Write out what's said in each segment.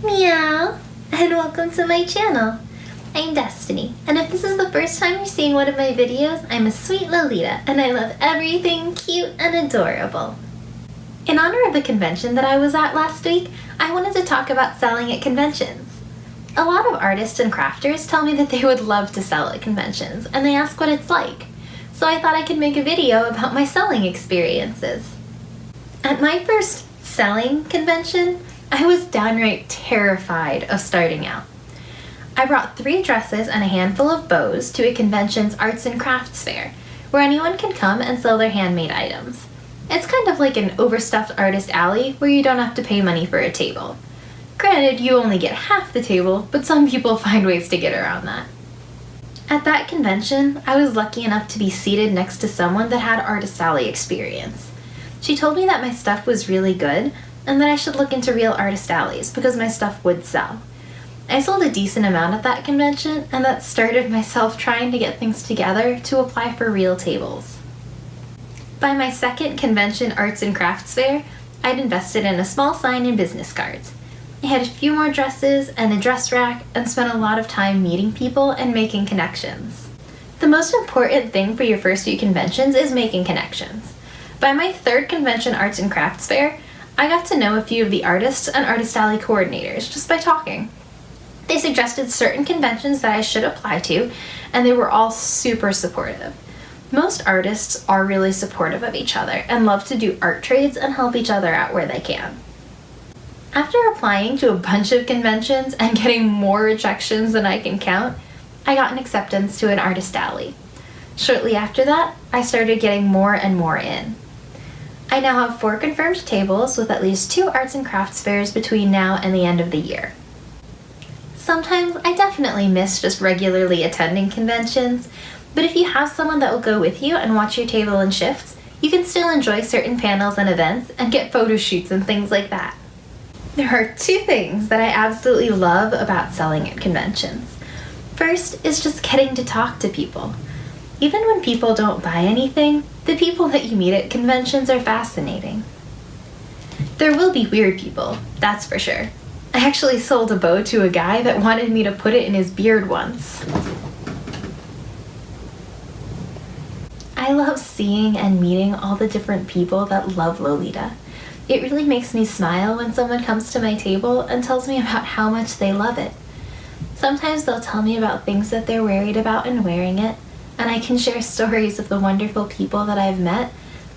Meow, and welcome to my channel. I'm Destiny, and if this is the first time you're seeing one of my videos, I'm a sweet Lolita, and I love everything cute and adorable. In honor of the convention that I was at last week, I wanted to talk about selling at conventions. A lot of artists and crafters tell me that they would love to sell at conventions, and they ask what it's like. So I thought I could make a video about my selling experiences. At my first selling convention, I was downright terrified of starting out. I brought 3 dresses and a handful of bows to a convention's arts and crafts fair, where anyone can come and sell their handmade items. It's kind of like an overstuffed artist alley where you don't have to pay money for a table. Granted, you only get half the table, but some people find ways to get around that. At that convention, I was lucky enough to be seated next to someone that had artist alley experience. She told me that my stuff was really good, and that I should look into real artist alleys because my stuff would sell. I sold a decent amount at that convention, and that started myself trying to get things together to apply for real tables. By my second convention arts and crafts fair, I'd invested in a small sign and business cards. I had a few more dresses and a dress rack and spent a lot of time meeting people and making connections. The most important thing for your first few conventions is making connections. By my third convention arts and crafts fair, I got to know a few of the artists and artist alley coordinators just by talking. They suggested certain conventions that I should apply to, and they were all super supportive. Most artists are really supportive of each other and love to do art trades and help each other out where they can. After applying to a bunch of conventions and getting more rejections than I can count, I got an acceptance to an artist alley. Shortly after that, I started getting more and more in. I now have 4 confirmed tables with at least 2 arts and crafts fairs between now and the end of the year. Sometimes I definitely miss just regularly attending conventions, but if you have someone that will go with you and watch your table in shifts, you can still enjoy certain panels and events and get photo shoots and things like that. There are 2 things that I absolutely love about selling at conventions. First is just getting to talk to people. Even when people don't buy anything, the people that you meet at conventions are fascinating. There will be weird people, that's for sure. I actually sold a bow to a guy that wanted me to put it in his beard once. I love seeing and meeting all the different people that love Lolita. It really makes me smile when someone comes to my table and tells me about how much they love it. Sometimes they'll tell me about things that they're worried about in wearing it, and I can share stories of the wonderful people that I've met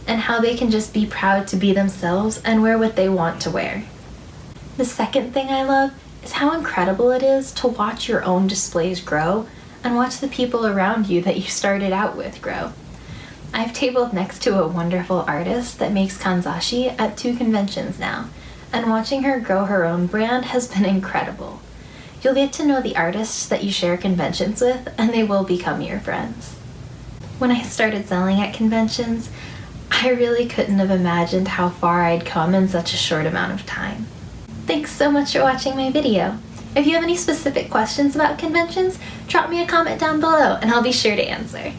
and how they can just be proud to be themselves and wear what they want to wear. The second thing I love is how incredible it is to watch your own displays grow and watch the people around you that you started out with grow. I've tabled next to a wonderful artist that makes kanzashi at 2 conventions now, and watching her grow her own brand has been incredible. You'll get to know the artists that you share conventions with, and they will become your friends. When I started selling at conventions, I really couldn't have imagined how far I'd come in such a short amount of time. Thanks so much for watching my video. If you have any specific questions about conventions, drop me a comment down below and I'll be sure to answer.